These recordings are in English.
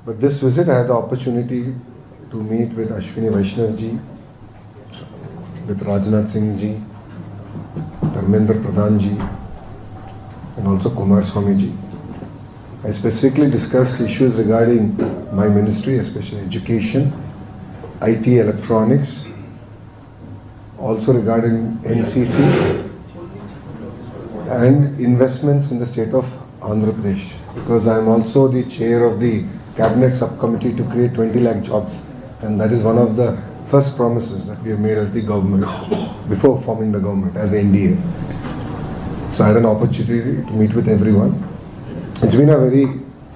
But this visit, I had the opportunity to meet with Ashwini Vaishnav ji, with Rajnath Singh ji, Dharmendra Pradhan ji, and also Kumar Swami ji. I specifically discussed issues regarding my ministry, especially education, IT, electronics, also regarding NCC and investments in the state of Andhra Pradesh, because I am also the chair of the cabinet subcommittee to create 20 lakh jobs, and that is one of the first promises that we have made as the government before forming the government as NDA. So I had an opportunity to meet with everyone. It's been a very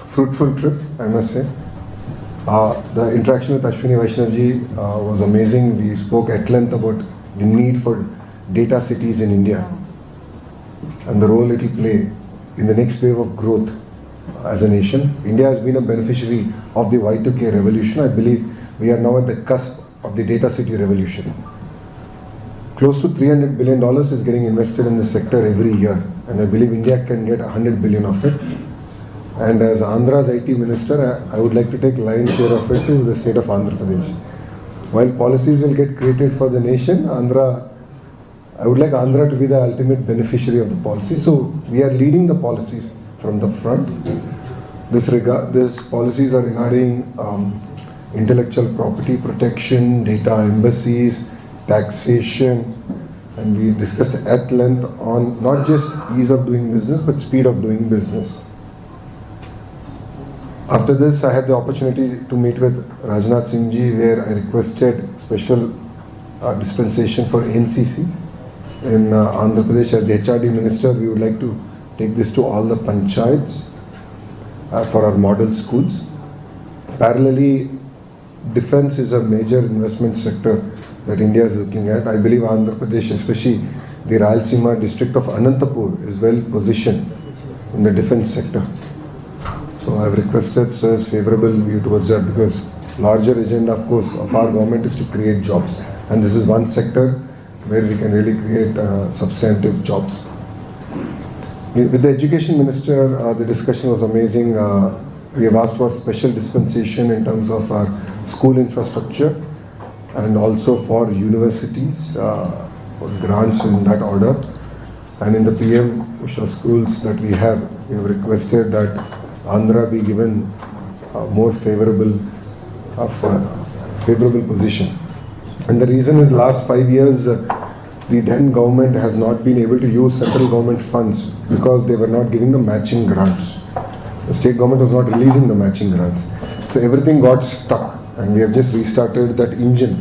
fruitful trip, I must say. The interaction with Ashwini Vaishnav ji was amazing. We spoke at length about the need for data cities in India and the role it will play in the next wave of growth as a nation. India has been a beneficiary of the Y2K revolution. I believe we are now at the cusp of the data city revolution. Close to $300 billion is getting invested in this sector every year, and I believe India can get 100 billion of it. And as Andhra's IT minister, I would like to take lion's share of it to the state of Andhra Pradesh. While policies will get created for the nation, I would like Andhra to be the ultimate beneficiary of the policy. So we are leading the policies from the front. These policies are regarding intellectual property protection, data embassies, taxation, and we discussed at length on not just ease of doing business but speed of doing business. After this, I had the opportunity to meet with Rajnath Singh ji, where I requested special dispensation for NCC in Andhra Pradesh. As the HRD minister, we would like to take this to all the panchayats for our model schools. Parallelly, defense is a major investment sector that India is looking at. I believe Andhra Pradesh, especially the Rayalaseema district of Anantapur, is well positioned in the defense sector. So I have requested Sir's favourable view towards that, because larger agenda, of course, of our government is to create jobs, and this is one sector where we can really create substantive jobs. With the education minister, the discussion was amazing. We have asked for special dispensation in terms of our school infrastructure and also for universities, for grants in that order. And in the PM Usha schools that we have requested that Andhra be given more favorable position. And the reason is last 5 years the then government has not been able to use central government funds because they were not giving the matching grants. The state government was not releasing the matching grants. So everything got stuck, and we have just restarted that engine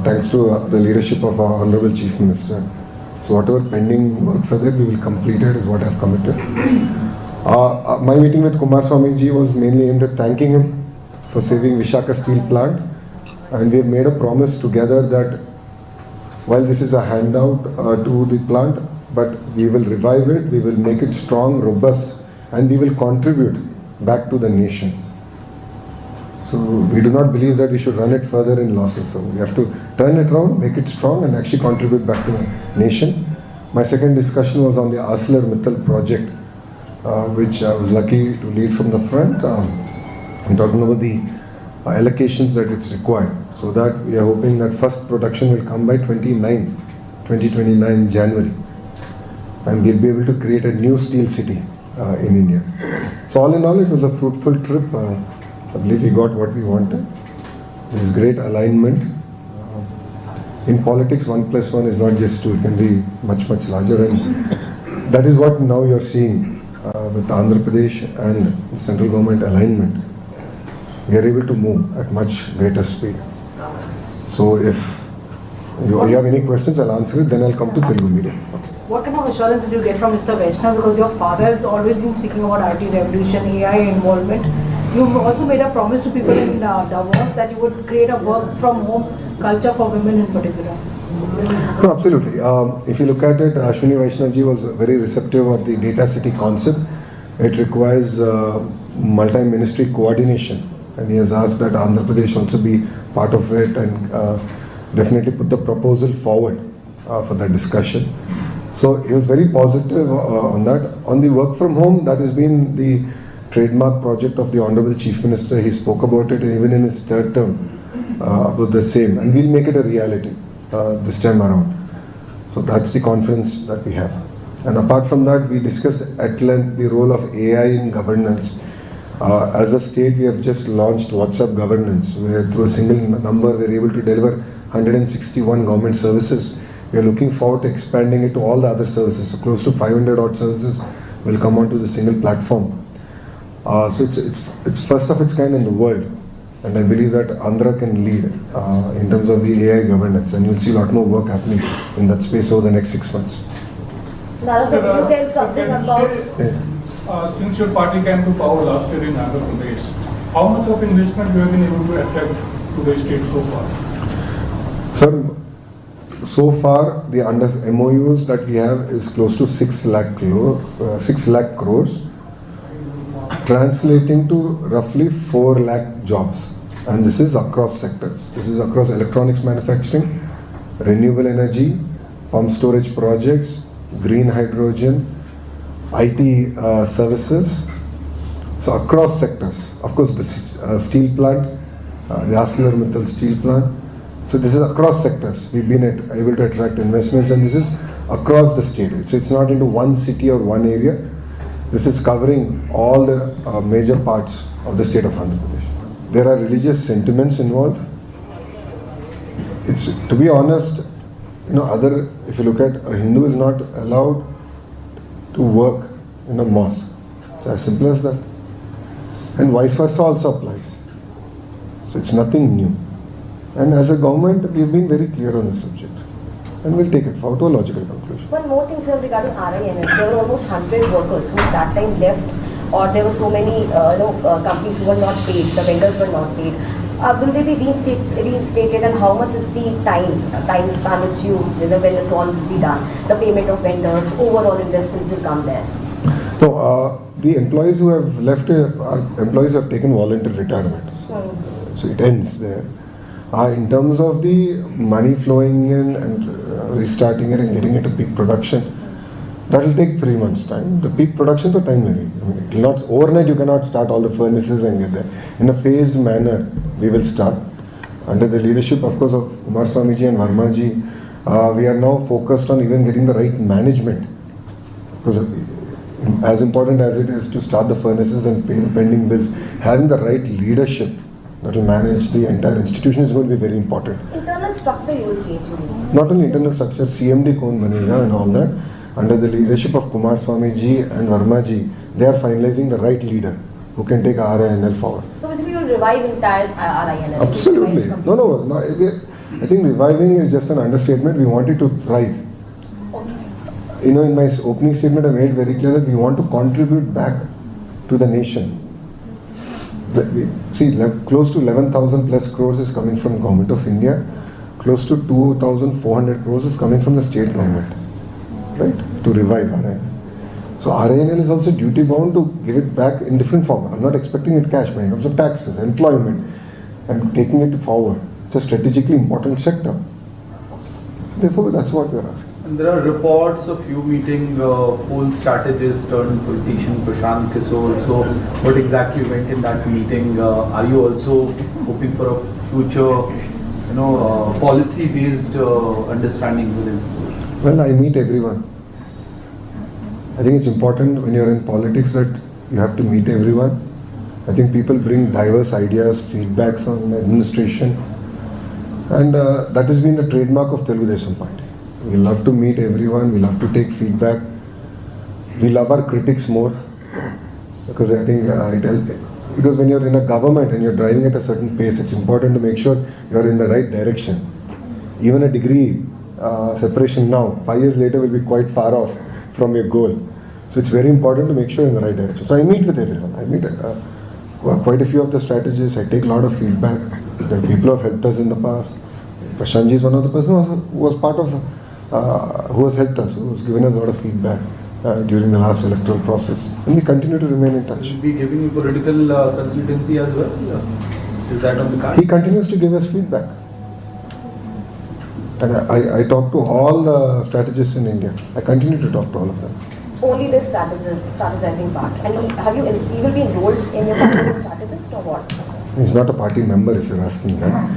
thanks to the leadership of our Honorable Chief Minister. So whatever pending works are there, we will complete it, is what I have committed. My meeting with Kumar Swami ji was mainly aimed at thanking him for saving Vishaka Steel Plant, and we have made a promise together that while this is a handout to the plant, but we will revive it, we will make it strong, robust, and we will contribute back to the nation. So we do not believe that we should run it further in losses. So we have to turn it around, make it strong, and actually contribute back to the nation. My second discussion was on the ArcelorMittal project, which I was lucky to lead from the front. I'm talking about the allocations that it's required, so that we are hoping that first production will come by 2029 January, and we'll be able to create a new steel city in India. So all in all, it was a fruitful trip. I believe we got what we wanted. There is great alignment. In politics, 1 + 1 is not just 2, it can be much, much larger, and that is what now you're seeing with Andhra Pradesh and the central government alignment. We are able to move at much greater speed. So if you have any questions, I'll answer it, then I'll come to Telugu media. What kind of assurance did you get from Mr. Vaishnav? Because your father has always been speaking about IT revolution, AI involvement. You've also made a promise to people in Davos that you would create a work from home culture for women in particular. No, absolutely. If you look at it, Ashwini Vaishnav ji was very receptive of the data city concept. It requires multi-ministry coordination, and he has asked that Andhra Pradesh also be part of it, and definitely put the proposal forward for that discussion. So he was very positive on that. On the work from home, that has been the trademark project of the Honorable Chief Minister. He spoke about it even in his third term about the same, and we'll make it a reality this time around. So that's the confidence that we have. And apart from that, we discussed at length the role of AI in governance. As a state, we have just launched WhatsApp governance, where through a single number we're able to deliver 161 government services. We are looking forward to expanding it to all the other services. So close to 500 odd services will come onto the single platform. So it's first of its kind in the world, and I believe that Andhra can lead in terms of the AI governance, and you'll see a lot more work happening in that space over the next 6 months. Nara, sir, can you tell something about... Since your party came to power last year in Andhra Pradesh, how much of investment you have been able to attract to the state so far? Sir, so far the under MOUs that we have is close to 6 lakh crores, translating to roughly 4 lakh jobs. And this is across sectors. This is across electronics manufacturing, renewable energy, pump storage projects, green hydrogen, IT services. So across sectors. Of course, the steel plant, the ArcelorMittal steel plant. So this is across sectors. We've been able to attract investments, and this is across the state. So it's not into one city or one area. This is covering all the major parts of the state of Andhra Pradesh. There are religious sentiments involved. It's, to be honest, if you look at, a Hindu is not allowed to work in a mosque. It's as simple as that. And vice versa also applies. So it's nothing new. And as a government, we've been very clear on this subject. And we'll take it forward to a logical conclusion. One more thing, sir, regarding RINS. There were almost 100 workers who at that time left, or there were so many companies who were not paid, the vendors were not paid. Will they be reinstated, and how much is the time span which when it all will be done? The payment of vendors, overall investments will come there. No, the employees who have left are employees who have taken voluntary retirement. So it ends there. In terms of the money flowing in and restarting it and getting it to peak production, that will take 3 months' time. The peak production to time maybe. Overnight you cannot start all the furnaces and get there. In a phased manner, we will start. Under the leadership, of course, of Kumar Swamiji and Varmaji, we are now focused on even getting the right management. Because as important as it is to start the furnaces and pay the pending bills, having the right leadership that will manage the entire institution is going to be very important. Internal structure you will change. Not only internal structure, CMD Kaun Banega and all that. Under the leadership of Kumar Swamiji and Varmaji, they are finalizing the right leader who can take RINL forward. So basically you will revive entire RINL? Absolutely. No. I think reviving is just an understatement. We want it to thrive. Okay. In my opening statement I made very clear that we want to contribute back to the nation. See, close to 11,000 plus crores is coming from Government of India. Close to 2,400 crores is coming from the state government, right, to revive RINL. So RINL is also duty bound to give it back in different form. I'm not expecting it cash, but in terms of taxes, employment, and taking it forward. It's a strategically important sector. Therefore, that's what we're asking. And there are reports of you meeting poll strategist turned politician Prashant Kishore. So what exactly went in that meeting? Are you also hoping for a future, policy-based understanding with him? Well, I meet everyone. I think it's important when you're in politics that you have to meet everyone. I think people bring diverse ideas, feedbacks on administration, and that has been the trademark of Telugu Desam Party. We love to meet everyone, we love to take feedback. We love our critics more, because I think because when you're in a government and you're driving at a certain pace, it's important to make sure you're in the right direction. Even a degree separation now, 5 years later, will be quite far off from your goal. So it's very important to make sure you're in the right direction. So I meet with everyone. I meet quite a few of the strategists. I take a lot of feedback. The people have helped us in the past. Prashantji is one of the person who was part of, who has helped us, who has given us a lot of feedback during the last electoral process. And we continue to remain in touch. Will be giving you political consultancy as well? Is that on the card? He continues to give us feedback. And I talk to all the strategists in India. I continue to talk to all of them. only this strategizing part. And he will be enrolled in your party as a strategist or what? He's not a party member if you're asking that.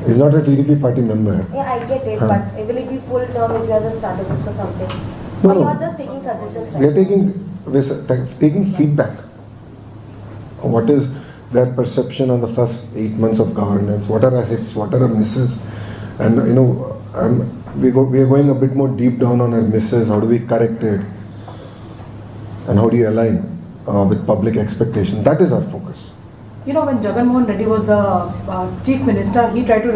He's not a TDP party member. Yeah, I get it, Huh. but will it be full term if you are a strategist or something? No, Or you no. are just taking suggestions, We are right? taking feedback. What is their perception on the first 8 months of governance? What are our hits? What are our misses? And we are going a bit more deep down on our misses. How do we correct it? And how do you align with public expectation? That is our focus. You know, when Jagan Mohan Reddy was the chief minister, he tried to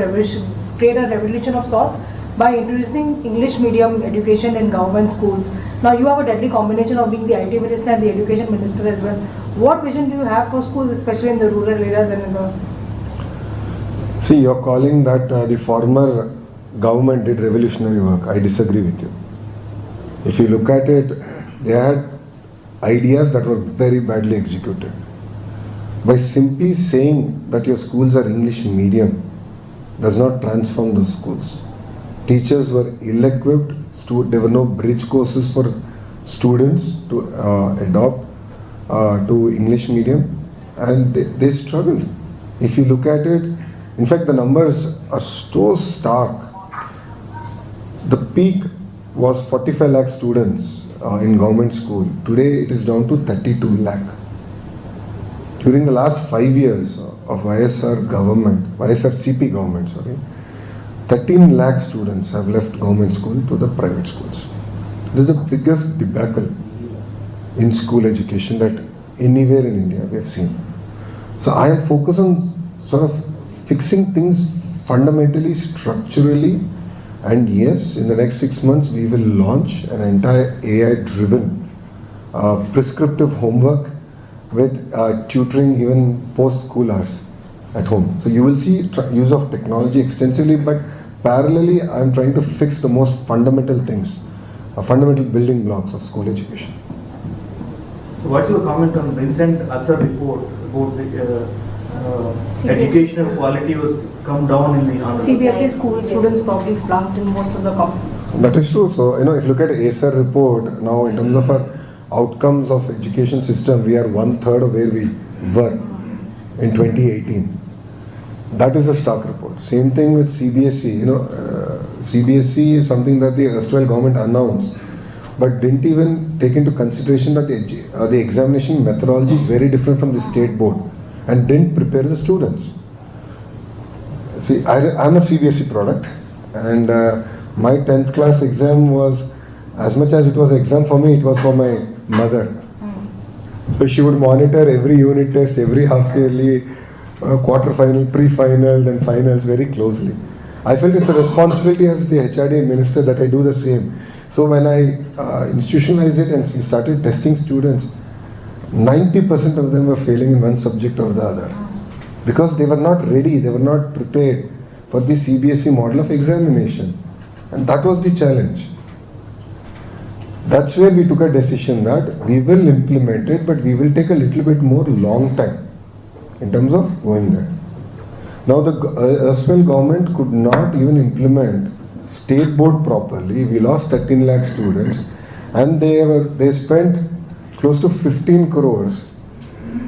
create a revolution of sorts by introducing English medium education in government schools. Now you have a deadly combination of being the IT minister and the education minister as well. What vision do you have for schools, especially in the rural areas and in the... See, you're calling that the former government did revolutionary work. I disagree with you. If you look at it, they had ideas that were very badly executed. By simply saying that your schools are English medium does not transform those schools. Teachers were ill-equipped, there were no bridge courses for students to adopt to English medium, and they struggled. If you look at it, in fact the numbers are so stark. The peak was 45 lakh students in government school. Today it is down to 32 lakh. During the last 5 years of YSR CP government, 13 lakh students have left government school to the private schools. This is the biggest debacle in school education that anywhere in India we have seen. So I am focused on sort of fixing things fundamentally, structurally, and yes, in the next 6 months we will launch an entire AI-driven prescriptive homework with tutoring even post-school hours at home. So you will see use of technology extensively, but parallelly I am trying to fix the most fundamental things, fundamental building blocks of school education. So what's your comment on Vincent Asser report about the educational quality was come down in the CBSE school students probably flunked in most of the That is true. So if you look at ASER report now in terms of our outcomes of education system, we are 1/3 of where we were in 2018. That is a stark report. Same thing with CBSE. CBSE is something that the erstwhile government announced, but didn't even take into consideration that the examination methodology is very different from the state board, and didn't prepare the students. See, I'm a CBSE product, and my 10th class exam was, as much as it was an exam for me, it was for my mother. So she would monitor every unit test, every half yearly, quarter-final, pre-final, then finals very closely. I felt it's a responsibility as the HRD minister that I do the same. So when I institutionalized it and we started testing students, 90% of them were failing in one subject or the other because they were not ready, they were not prepared for the CBSE model of examination. And that was the challenge. That's where we took a decision that we will implement it, but we will take a little bit more long time in terms of going there. Now the erstwhile government could not even implement state board properly. We lost 13 lakh students, and they spent close to 15 crores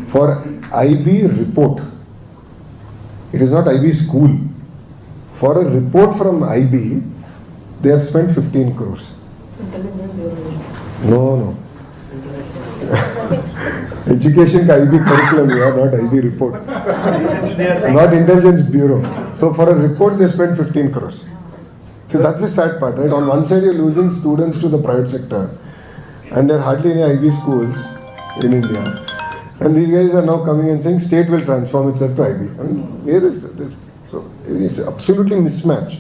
for IB report. It is not IB school. For a report from IB, they have spent 15 crores. No. Education ka IB curriculum, not IB report. Not Intelligence Bureau. So for a report, they spent 15 crores. So that's the sad part, right? On one side, you're losing students to the private sector, and there are hardly any IB schools in India. And these guys are now coming and saying state will transform itself to IB. I mean, where is this? So it's absolutely mismatch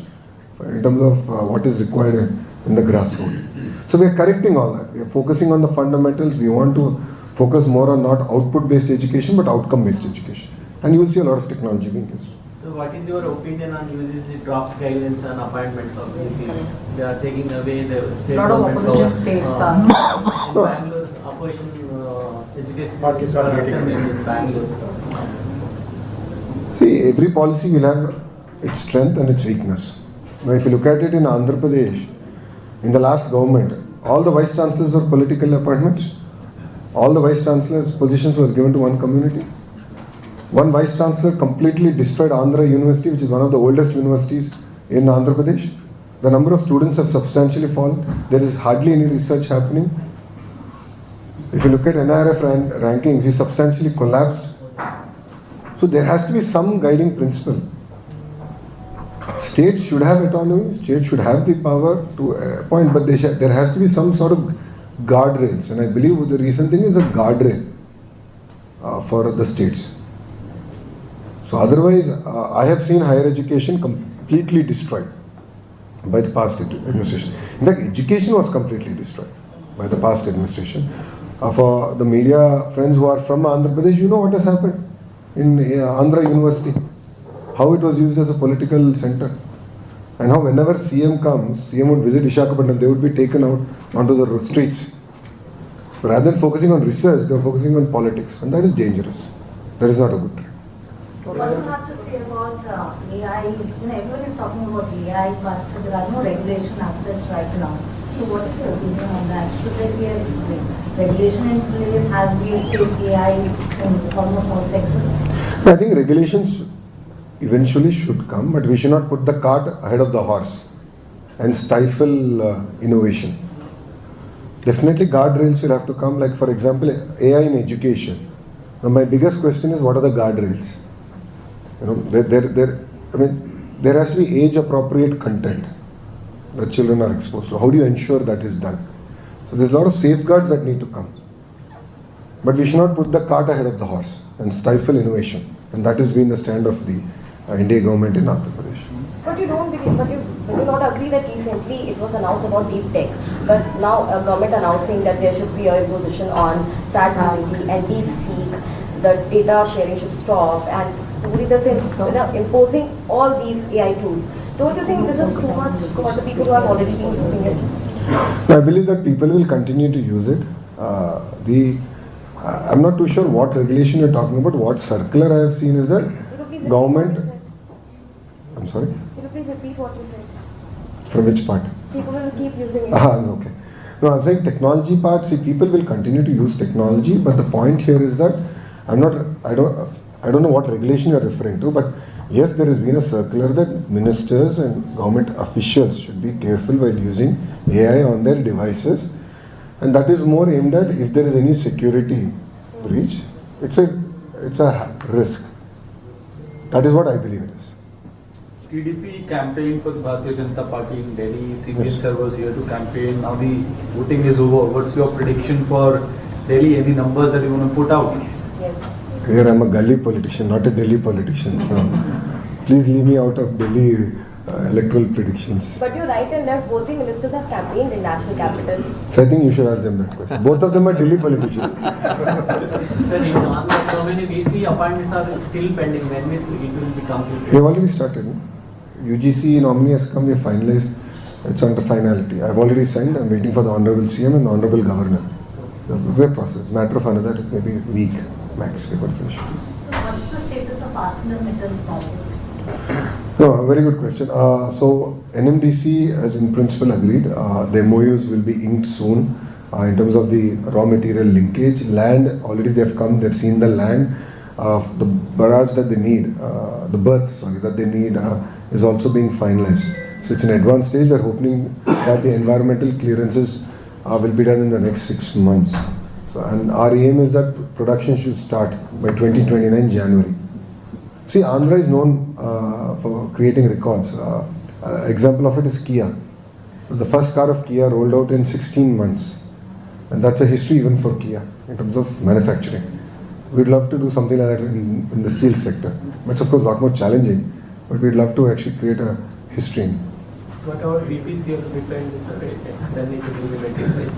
in terms of what is required in the grassroots. So we are correcting all that. We are focusing on the fundamentals. We want to focus more on not output-based education, but outcome-based education. And you will see a lot of technology being used. So what is your opinion on UGC draft guidelines and appointments of VCs? They are taking away the state lot of government opposition powers. states In are. Bangalore, opposition education assembly in Bangalore. See, every policy will have its strength and its weakness. Now, if you look at it in Andhra Pradesh, in the last government, all the vice chancellors are political appointments. All the vice chancellors' positions were given to one community. One vice chancellor completely destroyed Andhra University, which is one of the oldest universities in Andhra Pradesh. The number of students have substantially fallen. There is hardly any research happening. If you look at NIRF rankings, we substantially collapsed. So there has to be some guiding principle. States should have autonomy, states should have the power to appoint, but there has to be some sort of guardrails. And I believe the recent thing is a guardrail for the states. So otherwise, I have seen higher education completely destroyed by the past administration. In fact, education was completely destroyed by the past administration. For the media friends who are from Andhra Pradesh, you know what has happened in Andhra University, how it was used as a political center, and how whenever CM comes, CM would visit Visakhapatnam, they would be taken out onto the streets. So rather than focusing on research, they are focusing on politics, and that is dangerous. That is not a good trend. What do you have to say about AI? Everyone is talking about AI, but there are no regulation as such right now. So what is your opinion on that? Should there be a regulation in place? Has we take AI in almost all sectors? I think regulations eventually should come, but we should not put the cart ahead of the horse and stifle innovation. Definitely guardrails will have to come, like for example, AI in education. Now my biggest question is, what are the guardrails? There has to be age-appropriate content that children are exposed to. How do you ensure that is done? So there's a lot of safeguards that need to come. But we should not put the cart ahead of the horse and stifle innovation. And that has been the stand of the India government in Andhra Pradesh. But you don't believe, but you do not agree that recently it was announced about deep tech, but now a government announcing that there should be a imposition on ChatGPT and DeepSeek, the data sharing should stop, and imposing all these AI tools. Don't you think this is too much for the people who have already been using it? I believe that people will continue to use it. I'm not too sure what regulation you're talking about. What circular I have seen is that government. I'm sorry? Can you please repeat what you said? From which part? People will keep using it. Okay. No, I'm saying technology part. See, people will continue to use technology, but the point here is that I don't know what regulation you're referring to, but yes, there has been a circular that ministers and government officials should be careful while using AI on their devices, and that is more aimed at if there is any security breach. It's a risk. That is what I believe it is. TDP campaign for the Bharatiya Janata Party in Delhi. CPM Yes. sir was here to campaign. Now the voting is over. What's your prediction for Delhi? Any numbers that you want to put out? Yes. Here I'm a gully politician, not a Delhi politician. So please leave me out of Delhi electoral predictions. But your right and left, both the ministers have campaigned in national capital. So I think you should ask them that question. Both of them are Delhi politicians. Sir, in Andhra, so many VC appointments are still pending. When it will be completed? We have already started. No? UGC nominee has come, we have finalized. It's under finality. I've already signed. I'm waiting for the Honorable CM and the Honorable Governor. We're process. Matter of another maybe week max. We're going to finish. So what's the status of ArcelorMittal project? No, very good question. So NMDC has in principle agreed. The MOUs will be inked soon in terms of the raw material linkage. Land, already they've come, they've seen the land. The barrage that they need, that they need is also being finalized. So it's an advanced stage. We're hoping that the environmental clearances will be done in the next 6 months. So, and our aim is that production should start by 2029 January. See, Andhra is known for creating records. Example of it is Kia. So the first car of Kia rolled out in 16 months. And that's a history even for Kia in terms of manufacturing. We'd love to do something like that in the steel sector. But it's of course a lot more challenging. But we'd love to actually create a history. What our BPCL replied is then it will be materialized.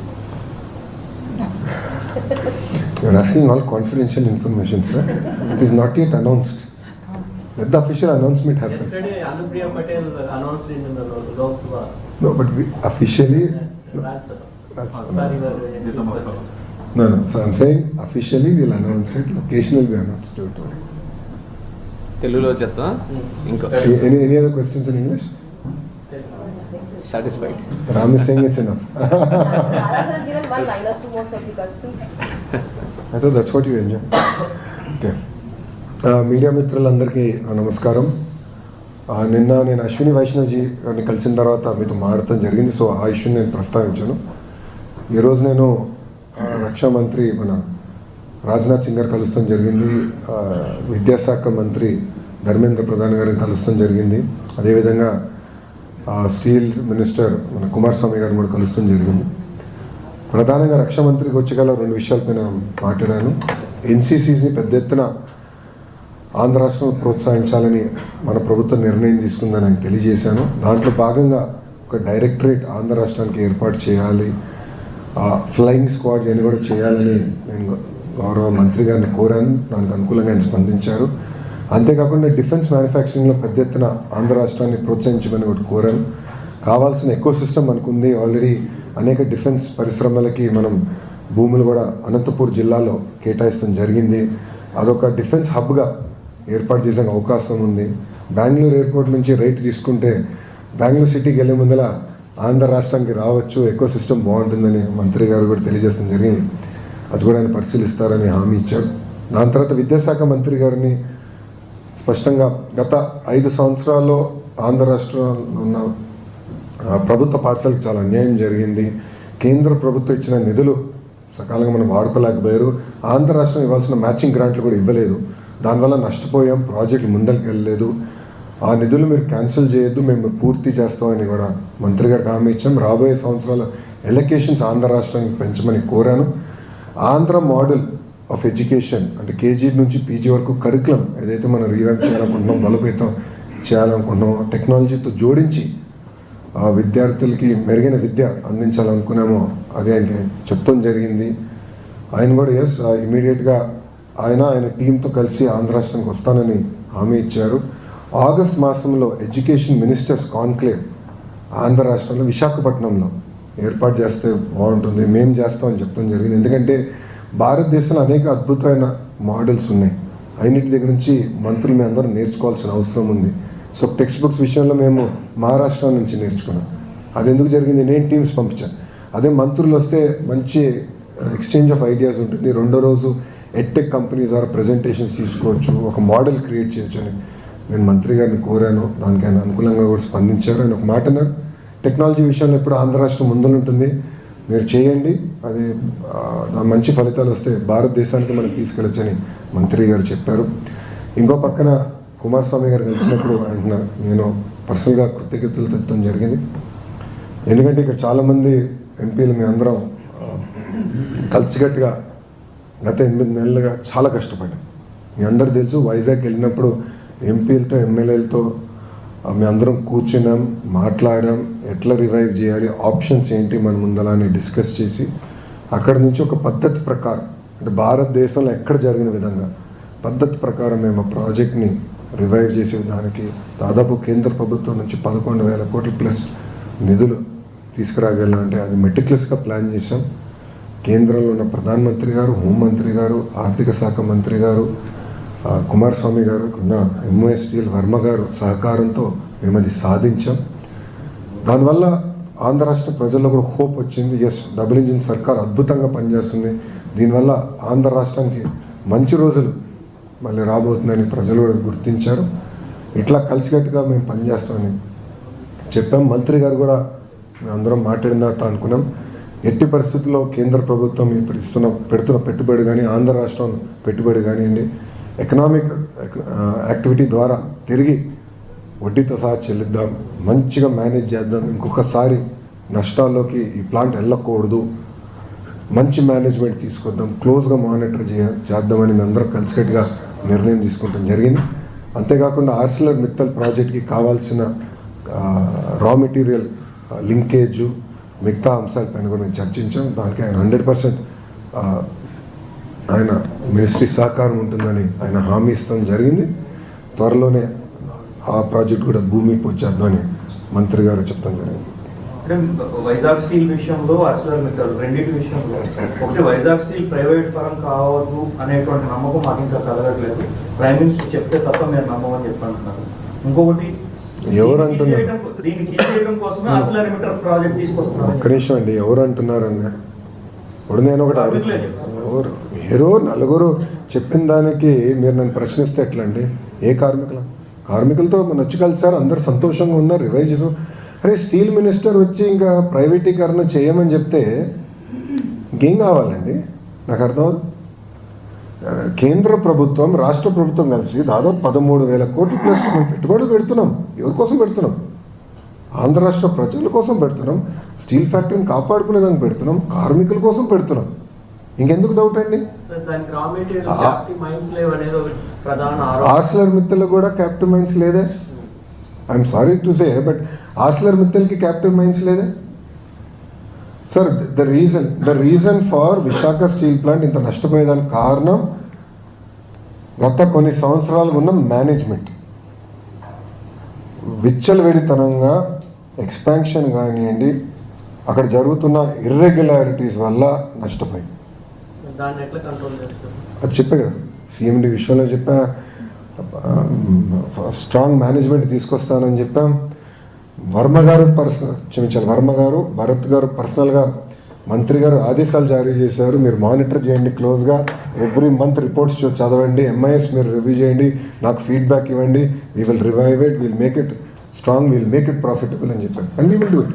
You're asking all confidential information, sir. It is not yet announced. Let the official announcement happen. Yesterday, Anupriya Patel announced in the Lok Sabha. No, but we officially. Raj That's Sabha. No. So I'm saying officially we'll announce it. Location will be announced. Do it only. తెలుగులో చెప్తా ఇంకో Any other questions in English? Singh. Satisfied. Ram is saying it's enough. Rara has given one liners to most of the questions. I thought that's what you enjoy. Okay. Media మిత్రులందరికీ నమస్కారం. నిన్న నేను అశ్విని వైష్ణవ్జీ గారిని కలిసిన తర్వాత మీతో మాట్లాడటం జరిగింది. సో ఆ ఇష్యూని నేను ప్రస్తావించాను. ఈరోజు నేను రక్షా మంత్రి మన రాజ్నాథ్ సింగ్ గారు కలుస్తాం జరిగింది. విద్యాశాఖ మంత్రి ధర్మేంద్ర ప్రధాన్ గారిని కలుస్తాం జరిగింది. అదేవిధంగా స్టీల్ మినిస్టర్ మన కుమారస్వామి గారిని కూడా కలుస్తాం జరిగింది. ప్రధానంగా రక్షా మంత్రికి వచ్చేగల 2 విషయాలపైన మాట్లాడాను. ఎన్సీసీని పెద్ద ఎత్తున ఆంధ్ర రాష్ట్రం ప్రోత్సహించాలని మన ప్రభుత్వం నిర్ణయం తీసుకుందని ఆయన తెలియజేశాను. దాంట్లో భాగంగా ఒక డైరెక్టరేట్ ఆంధ్ర రాష్ట్రానికి ఏర్పాటు చేయాలి, ఫ్లయింగ్ స్క్వాడ్స్ అని కూడా చేయాలని నేను గౌరవ మంత్రి గారిని కోరాను. దానికి అనుకూలంగా ఆయన స్పందించారు. అంతేకాకుండా డిఫెన్స్ మ్యానుఫ్యాక్చరింగ్లో పెద్ద ఎత్తున ఆంధ్ర రాష్ట్రాన్ని ప్రోత్సహించమని ఒకటి కోరాను. కావాల్సిన ఎకో సిస్టమ్ అనుకుంది. ఆల్రెడీ అనేక డిఫెన్స్ పరిశ్రమలకి మనం భూములు కూడా అనంతపూర్ జిల్లాలో కేటాయిస్తాం జరిగింది. అదొక డిఫెన్స్ హబ్గా ఏర్పాటు చేసే అవకాశం ఉంది. బెంగళూరు ఎయిర్పోర్ట్ నుంచి రైట్ తీసుకుంటే బెంగళూరు సిటీకి వెళ్ళే ముందర ఆంధ్ర రాష్ట్రానికి రావచ్చు, ఎకో సిస్టమ్ బాగుంటుందని మంత్రి గారు కూడా తెలియజేస్తాం జరిగింది. అది కూడా ఆయన పరిశీలిస్తారని హామీ ఇచ్చారు. దాని తర్వాత విద్యాశాఖ మంత్రి గారిని స్పష్టంగా గత 5 సంవత్సరాల్లో ఆంధ్ర రాష్ట్రంలో ఉన్న ప్రభుత్వ పాఠశాలకు చాలా అన్యాయం జరిగింది. కేంద్ర ప్రభుత్వం ఇచ్చిన నిధులు సకాలంగా మనం వాడుకోలేకపోయారు. ఆంధ్ర రాష్ట్రం ఇవ్వాల్సిన మ్యాచింగ్ గ్రాంట్లు కూడా ఇవ్వలేదు. దానివల్ల నష్టపోయాం, ప్రాజెక్టులు ముందరికి వెళ్ళలేదు. ఆ నిధులు మీరు క్యాన్సిల్ చేయొద్దు, మేము పూర్తి చేస్తామని కూడా మంత్రి గారికి హామీ ఇచ్చాం. రాబోయే సంవత్సరాల ఎలకేషన్స్ ఆంధ్ర రాష్ట్రానికి పెంచమని కోరాను. ఆంధ్ర మోడల్ ఆఫ్ ఎడ్యుకేషన్ అంటే కేజీ నుంచి పీజీ వరకు కరికులం ఏదైతే మనం రీవ్యాంప్ చేయాలనుకుంటున్నాం, బలోపేతం చేయాలనుకుంటున్నాం, టెక్నాలజీతో జోడించి విద్యార్థులకి మెరుగైన విద్య అందించాలనుకున్నామో అది ఆయనకి చెప్తాం జరిగింది. ఆయన కూడా ఇమీడియట్గా ఆయన టీంతో కలిసి ఆంధ్ర రాష్ట్రానికి వస్తానని హామీ ఇచ్చారు. ఆగస్ట్ మాసంలో ఎడ్యుకేషన్ మినిస్టర్స్ కాన్క్లేవ్ ఆంధ్ర రాష్ట్రంలో విశాఖపట్నంలో ఏర్పాటు చేస్తే బాగుంటుంది, మేము చేస్తామని చెప్తాం జరిగింది. ఎందుకంటే భారతదేశంలో అనేక అద్భుతమైన మోడల్స్ ఉన్నాయి. అన్నిటి దగ్గర నుంచి మంత్రులు మేము అందరూ నేర్చుకోవాల్సిన అవసరం ఉంది. సో టెక్స్ట్ బుక్స్ విషయంలో మేము మహారాష్ట్ర నుంచి నేర్చుకున్నాం. అది ఎందుకు జరిగింది, నేను టీమ్స్ పంపించాను. అదే మంత్రులు వస్తే మంచి ఎక్స్చేంజ్ ఆఫ్ ఐడియాస్ ఉంటుంది. 2వ రోజు ఎడ్టెక్ కంపెనీస్ ద్వారా ప్రజెంటేషన్స్ తీసుకోవచ్చు, ఒక మోడల్ క్రియేట్ చేయొచ్చు అని నేను మంత్రి గారిని కోరాను. దానికి ఆయన అనుకూలంగా కూడా స్పందించారు. ఆయన ఒక మాట అన్నారు, టెక్నాలజీ విషయంలో ఎప్పుడు ఆంధ్ర రాష్ట్రం ముందుంటుంది, మీరు చేయండి, అది మంచి ఫలితాలు వస్తే భారతదేశానికి మనం తీసుకెళ్ళొచ్చని మంత్రి గారు చెప్పారు. ఇంకో పక్కన కుమారస్వామి గారు కలిసినప్పుడు ఆయన నేను పర్సనల్గా కృతజ్ఞతలు తెచ్చడం జరిగింది. ఎందుకంటే ఇక్కడ చాలామంది ఎంపీలు మీ అందరం కలిసికట్టుగా గత 8 నెలలుగా చాలా కష్టపడ్డాం. మీ అందరూ తెలుసు, వైజాగ్ వెళ్ళినప్పుడు ఎంపీలతో ఎమ్మెల్యేలతో మీ అందరం కూర్చున్నాం, మాట్లాడాం, ఎట్లా రివైవ్ చేయాలి, ఆప్షన్స్ ఏంటి మన ముందల అని డిస్కస్ చేసి అక్కడ నుంచి ఒక పద్ధతి ప్రకారం అంటే భారతదేశంలో ఎక్కడ జరిగిన విధంగా పద్ధతి ప్రకారం మేము ఆ ప్రాజెక్ట్ని రివైవ్ చేసే విధానికి దాదాపు కేంద్ర ప్రభుత్వం నుంచి 11,000 కోట్ల ప్లస్ నిధులు తీసుకురాగలంటే అది మెటిక్యులస్గా ప్లాన్ చేశాం. కేంద్రంలో ఉన్న ప్రధానమంత్రి గారు, హోంమంత్రి గారు, ఆర్థిక శాఖ మంత్రి గారు, కుమారస్వామి గారు, ఉన్న ఎంఓఎస్టీఎల్ వర్మ గారు సహకారంతో మేము అది సాధించాం. దానివల్ల ఆంధ్ర రాష్ట్ర ప్రజల్లో కూడా హోప్ వచ్చింది. డబుల్ ఇంజిన్ సర్కార్ అద్భుతంగా పనిచేస్తుంది, దీనివల్ల ఆంధ్ర రాష్ట్రానికి మంచి రోజులు మళ్ళీ రాబోతుందని ప్రజలు కూడా గుర్తించారు. ఇట్లా కలిసికట్టుగా మేము పనిచేస్తామని చెప్పాం. మంత్రి గారు కూడా మేము అందరం మాట్లాడిన తర్వాత అనుకున్నాం, ఎట్టి పరిస్థితుల్లో కేంద్ర ప్రభుత్వం ఇప్పుడు పెడుతున్న పెట్టుబడి కానీ ఆంధ్ర రాష్ట్రం పెట్టుబడి కానివ్వండి, ఎకనామిక్ యాక్టివిటీ ద్వారా తిరిగి వడ్డీతో సహా చెల్లిద్దాం, మంచిగా మేనేజ్ చేద్దాం, ఇంకొకసారి నష్టాల్లోకి ఈ ప్లాంట్ వెళ్ళకూడదు, మంచి మేనేజ్మెంట్ తీసుకొద్దాం, క్లోజ్గా మానిటర్ చేద్దామని మేము అందరం కలిసికట్టుగా నిర్ణయం తీసుకుంటాం జరిగింది. అంతేకాకుండా ఆర్సిలర్ మిత్తల్ ప్రాజెక్ట్కి కావాల్సిన రా మెటీరియల్ లింకేజు మిగతా అంశాలపైన కూడా మేము చర్చించాం. దానికి ఆయన 100% ఆయన మినిస్ట్రీ సహకారం ఉంటుందని ఆయన హామీ ఇస్తాం జరిగింది. త్వరలోనే ఆ ప్రాజెక్ట్ కూడా భూమి పూజ చేద్దామని మంత్రి గారు చెప్తాం జరిగింది. వైజాగ్ స్టీల్ విషయంలో ఆర్సిలర్ మిత్తల్ రెండింటి విషయంలో ఒకటి వైజాగ్ స్టీల్ ప్రైవేట్ పరం కావద్దు అనేటువంటి నమ్మకం మాకు ఇంకా కలగట్లేదు. ప్రైమ్ మినిస్టర్ చెప్తే తప్ప మీరు నమ్మమని చెప్పంటున్నారు. ఇంకొకటి ఎవరు అంటున్నారు? దీన్ని తీసేయడం కోసమే ఆర్సిలర్ ప్రాజెక్ట్ తీసుకొస్తున్నారు. ఒక్క నిమిషం అండి, ఎవరు అంటున్నారు అన్న? ఇప్పుడు నేను ఒకటి అడుగుతున్నాను, ఎవరు మీరు నలుగురు చెప్పిన దానికి మీరు నన్ను ప్రశ్నిస్తే ఎట్లా అండి? ఏ కార్మికులతో నచ్చి కలిసారు, అందరు సంతోషంగా ఉన్నారు, రివైవ్ చేసాం. అరే స్టీల్ మినిస్టర్ వచ్చి ఇంకా ప్రైవేటీకరణ చేయమని చెప్తే ఇంకేం కావాలండి? నాకు అర్థం. కేంద్ర ప్రభుత్వం రాష్ట్ర ప్రభుత్వం కలిసి దాదాపు 13,000 కోట్లు ప్లస్ మేము పెట్టుబడులు పెడుతున్నాం. ఎవరి కోసం పెడుతున్నాం? ఆంధ్ర రాష్ట్ర ప్రజల కోసం పెడుతున్నాం, స్టీల్ ఫ్యాక్టరీని కాపాడుకునేదానికి పెడుతున్నాం, కార్మికుల కోసం పెడుతున్నాం. ఇంకెందుకు డౌట్ అండి? ఆర్సిలర్ మిత్తల్ కూడా క్యాప్టివ్ మైన్స్ లేదే. I'm sorry to say, but Arcelor మిత్తల్కి క్యాప్టివ్ మైన్స్ లేదే. Sir, the reason for Visakha steel plant ఇంత నష్టపోయేదానికి కారణం గత కొన్ని సంవత్సరాలుగా ఉన్న మేనేజ్మెంట్ విచ్చలవిడితనంగా ఎక్స్పాన్షన్ కానివ్వండి, అక్కడ జరుగుతున్న ఇర్రెగ్యులారిటీస్ వల్ల నష్టపోయింది. దాన్ని ఎట్లా కంట్రోల్ చేస్తారు? అది చెప్పే కదా, సీఎండి విషయంలో చెప్పా, స్ట్రాంగ్ మేనేజ్మెంట్ తీసుకొస్తానని చెప్పాం. వర్మ గారు భరత్ గారు పర్సనల్గా మంత్రి గారు ఆదేశాలు జారీ చేశారు, మీరు మానిటర్ చేయండి క్లోజ్గా, ఎవ్రీ మంత్ రిపోర్ట్స్ చదవండి, ఎంఐఎస్ మీరు రివ్యూ చేయండి, నాకు ఫీడ్బ్యాక్ ఇవ్వండి, we will revive it, will make it strong, will make it profitable అని చెప్పారు. And we will do it.